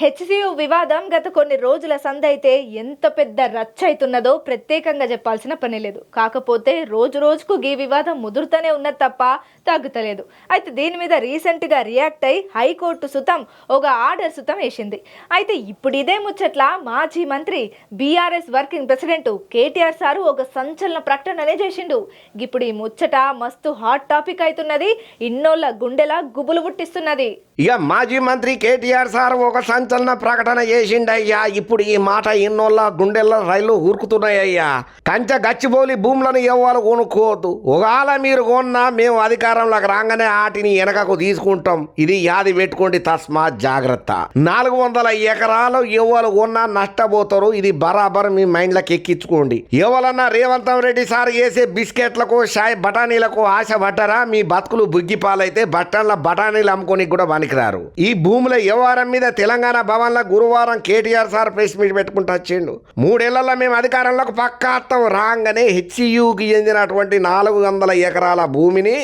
HCU వివాదం గత కొన్ని రోజుల సందైతే ఎంత పెద్ద రచ్చ అవుతున్నదో ప్రత్యేకంగా చెప్పాల్సిన పని లేదు. కాకపోతే రోజు రోజుకు ఈ వివాదం ముదురుతూనే ఉన్నది తప్ప తగ్గుతలేదు. అయితే దీని మీద రీసెంట్గా రియాక్ట్ అయి హైకోర్టు సుతం ఒక ఆర్డర్ సుతం వేసింది. అయితే ఇప్పుడు ఇదే ముచ్చట్ల మాజీ మంత్రి BRS working president KTR sir ఒక సంచలన ప్రకటననే చేసిండు. ఇప్పుడు ఈ ముచ్చట మస్తు హాట్ టాపిక్ అవుతున్నది, ఇన్నోళ్ళ గుండెలా గుబులు పుట్టిస్తున్నది. ఇక మాజీ మంత్రి కేటీఆర్ సార్ ఒక సంచలన ప్రకటన చేసిండయ్యా. ఇప్పుడు ఈ మాట ఇన్నోళ్ళ గుండెల్లో రైలు ఊరుకుతున్నాయ్యా. కంచె గచ్చిబౌలి భూములను ఎవ్వరు కొనుక్కోవద్దు. ఒకవేళ మీరు కొన్నా మేము అధికారంలోకి రాగానే వాటిని వెనకకు తీసుకుంటాం. ఇది యాది పెట్టుకోండి, తస్మాత్ జాగ్రత్త. 400 ఎకరాలు ఎవరు కొన్నా నష్టపోతారు. ఇది బరాబర్ మీ మైండ్లకు ఎక్కించుకోండి. ఎవరన్నా రేవంత్ రెడ్డి సార్ చేసే బిస్కెట్లకు షాయ్ బఠానీలకు ఆశ పడ్డరా? మీ బతుకులు బుగ్గిపాలైతే బట్టన్ల బఠానీలు అమ్ముకొని కూడా పనికిరారు. ఈ భూముల వ్యవహారం మీద తెలంగాణ భవన్లో గురువారం కేటీఆర్ సార్ ప్రెస్ మీట్ పెట్టుకుంటూ వచ్చిండు. 3 ఏళ్లలో మేము అధికారంలోకి పక్కా రాగానే హెచ్సియుకి చెందినటువంటి 400 ఎకరాల భూమిని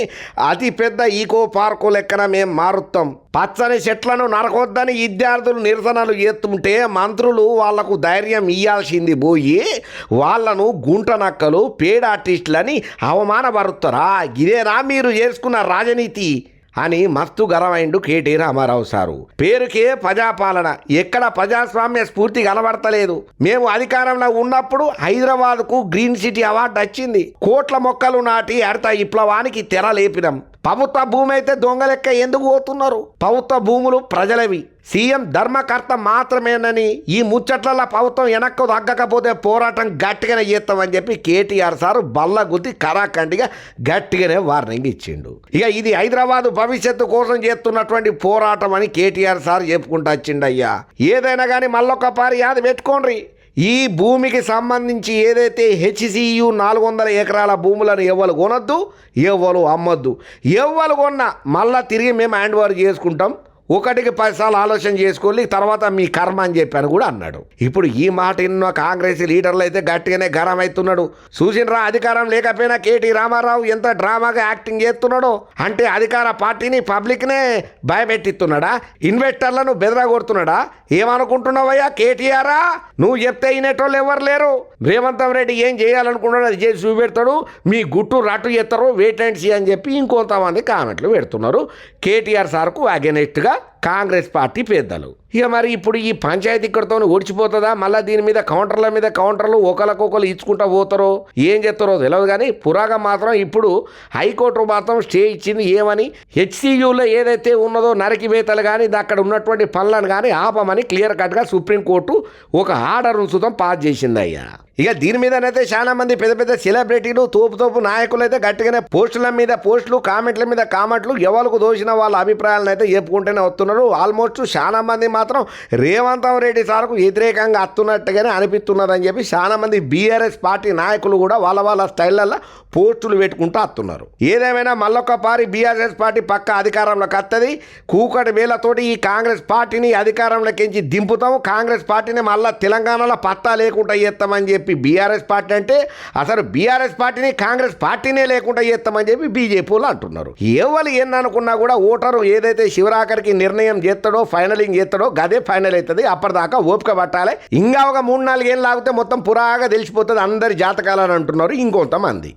అతి పెద్ద ఈకో పార్కు లెక్కన మేము మారుస్తాం. పచ్చని చెట్లను నరకొద్దని విద్యార్థులు నిరసనలు చేస్తుంటే మంత్రులు వాళ్లకు ధైర్యం ఇయ్యాల్సింది పోయి వాళ్లను గుంట నక్కలు పేడ ఆర్టిస్టులని అవమానపరుస్తారా? ఇదేనా మీరు చేసుకున్న రాజనీతి అని మస్తు గర్వమైండు కేటీ రామారావు సారు. పేరుకే ప్రజాపాలన, ఎక్కడ ప్రజాస్వామ్య స్ఫూర్తి కనబడతలేదు. మేము అధికారంలో ఉన్నప్పుడు హైదరాబాద్కు గ్రీన్ సిటీ అవార్డు వచ్చింది. కోట్ల మొక్కలు నాటి హరిత విప్లవానికి తెర లేపినాం. ప్రభుత్వ భూమి అయితే దొంగలెక్క ఎందుకు పోతున్నారు? ప్రభుత్వ భూములు ప్రజలవి, సీఎం ధర్మకర్త మాత్రమేనని ఈ ముచ్చట్లలో ప్రభుత్వం వెనక్కు తగ్గకపోతే పోరాటం గట్టిగానే చేస్తామని చెప్పి కేటీఆర్ సారు బల్లగుద్ది కరాఖండిగా గట్టిగానే వార్నింగ్ ఇచ్చిండు. ఇక ఇది హైదరాబాదు భవిష్యత్తు కోసం చేస్తున్నటువంటి పోరాటం అని కేటీఆర్ సార్ చెప్పుకుంటూ వచ్చిండయ్యా. ఏదైనా కానీ మళ్ళొక్క పారి యాది పెట్టుకోండి. ఈ భూమికి సంబంధించి ఏదైతే హెచ్సియు 400 ఎకరాల భూములను ఎవ్వరు కొనొద్దు, ఎవ్వరు అమ్మొద్దు. ఎవ్వరు కొన్నా మళ్ళీ తిరిగి మేము హ్యాండ్ ఓవర్ చేసుకుంటాం. 1కి 10 సార్లు ఆలోచన చేసుకోవాలి, తర్వాత మీ కర్మ అని చెప్పాను కూడా అన్నాడు. ఇప్పుడు ఈ మాట ఎన్నో కాంగ్రెస్ లీడర్లు అయితే గట్టిగానే గరం అవుతున్నాడు. చూసినరా, అధికారం లేకపోయినా కేటీ రామారావు ఎంత డ్రామాగా యాక్టింగ్ చేస్తున్నాడో. అంటే అధికార పార్టీని పబ్లిక్నే భయపెట్టిస్తున్నాడా? ఇన్వెస్టర్లను బెదరగొడుతున్నాడా? ఏమనుకుంటున్నావయ్యా కేటీఆరా? నువ్వు చెప్తే వినేటోళ్ళు ఎవరు లేరు. రేవంత్ రెడ్డి ఏం చేయాలనుకున్నాడు అది చేసి చూపెడతాడు. మీ గుట్టు రట్టు చేస్తారు, వెయిట్ అండ్ సీ అని చెప్పి ఇంకొంతమంది కామెంట్లు పెడుతున్నారు కేటీఆర్ సార్కు అగెనెస్ట్గా కాంగ్రెస్ పార్టీ పెద్దలు. ఇక మరి ఇప్పుడు ఈ పంచాయతీ ఇక్కడితో ఓడిచిపోతుందా? మళ్ళీ దీని మీద కౌంటర్ల మీద కౌంటర్లు ఒకరికొకరు ఇచ్చుకుంటూ పోతారో ఏం చేస్తారో తెలియదు. కానీ పురాగా మాత్రం ఇప్పుడు హైకోర్టు మాత్రం స్టే ఇచ్చింది. ఏమని? హెచ్సియులో ఏదైతే ఉన్నదో నరికివేతలు కానీ అక్కడ ఉన్నటువంటి పనులను కానీ ఆపమని క్లియర్ కట్గా సుప్రీంకోర్టు ఒక ఆర్డర్ సుతం పాస్ చేసింది అయ్యా. ఇక దీని మీదనైతే చాలా మంది పెద్ద పెద్ద సెలబ్రిటీలు తోపు నాయకులు అయితే గట్టిగానే పోస్టుల మీద పోస్టులు, కామెంట్ల మీద కామెంట్లు, ఎవరికి దోచిన వాళ్ళ అభిప్రాయాలను అయితే చెప్పుకుంటూనే వస్తున్నారు. ఆల్మోస్ట్ చాలా మంది మాత్రం రేవంత్ రెడ్డి సార్కు వ్యతిరేకంగా అత్తున్నట్టుగానే అనిపిస్తున్నదని చెప్పి చాలా మంది బీఆర్ఎస్ పార్టీ నాయకులు కూడా వాళ్ళ స్టైళ్ళల్లో పోస్టులు పెట్టుకుంటూ వస్తున్నారు. ఏదేమైనా మళ్ళొక్క పారి బీఆర్ఎస్ పార్టీ పక్క అధికారంలోకి వస్తుంది. కూకటి వేలతోటి ఈ కాంగ్రెస్ పార్టీని అధికారంలోకి దింపుతాము, కాంగ్రెస్ పార్టీని మళ్ళీ తెలంగాణలో పత్తా లేకుండా చేస్తామని చెప్పి బీఆర్ఎస్ పార్టీ అంటే అసలు బీఆర్ఎస్ పార్టీని కాంగ్రెస్ పార్టీనే లేకుండా చేస్తామని చెప్పి బీజేపీలు అంటున్నారు. ఎవరు ఏమనుకున్నా కూడా ఓటరు ఏదైతే శివరాకరికి నిర్ణయం చేస్తాడో, ఫైనలింగ్ చేస్తాడో గదే ఫైనల్ అవుతుంది. అప్పటిదాకా ఓపిక పట్టాలి. ఇంకా ఒక 3-4 ఏళ్ళు ఆగితే మొత్తం పురాగా తెలిసిపోతుంది అందరి జాతకాలని అంటున్నారు ఇంకొంతమంది.